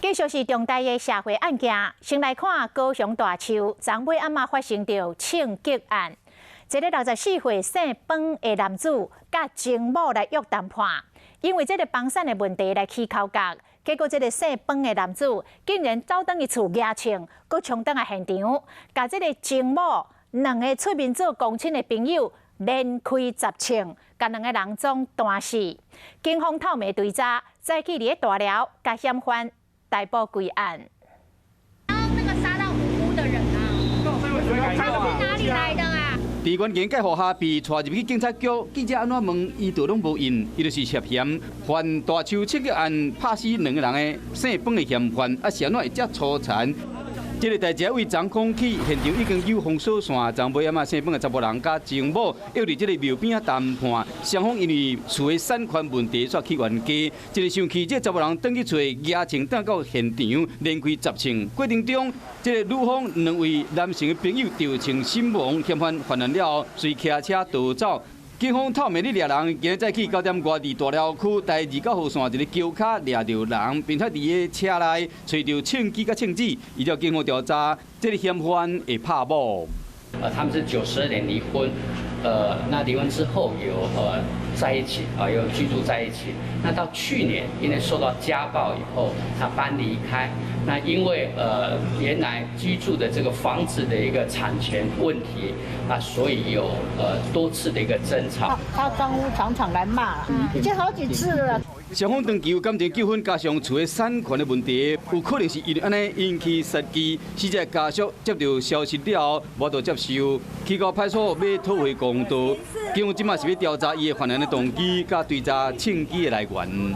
继续是重大的社会案件，先来看高雄大树昨尾暗暝发生着枪击案，一个64岁姓方的男子甲情某来约谈判，因为这个房产的问题来起口角，结果这个姓方的男子竟然走回去厝举枪，佮冲倒来现场，甲这个情某两个出面做公亲的朋友连开10枪，甲两个人总弹死。警方透明追查，再去伫大寮甲嫌犯逮捕归案。然后那个杀到无辜的人啊，他是哪里来的啊？在原件介护下被带入去警察局，记者安怎问，伊都拢无应，伊就是涉嫌犯大树枪击案，拍死2个人的姓方的嫌犯，是安怎会遮粗残？这个代志为昨空起，现场已经有封锁线，昨尾暗暝姓方的查甫人甲情某约伫这个庙边谈判，双方因为厝的产权问题煞起冤家。一个生气，这查甫人登去找举枪弹到现场，连开10枪。过程中，这个女方2位男性的朋友着枪身亡，嫌犯犯案了后，随骑车逃走。警方透明抓人，今日再去9点外伫大寮区第29号线一个桥卡抓到人，并且伫个车内找到枪支甲枪支。依照警方调查，这个嫌犯会拍某。他们是92年离婚，那离婚之后有在一起有居住在一起。那到去年因为受到家暴以后，他搬离开。那因为原来居住的这个房子的一个产权问题所以有多次的一个争吵。他丈夫常常来骂，已经好几次了。双方长期有感情纠纷，加上厝的产权的问题，有可能是因为安尼引起杀机。死者家属接到消息了后，无得接受，去到派出所要讨回公道。警方今嘛是要调查伊的犯案的动机，甲追查枪支的来源。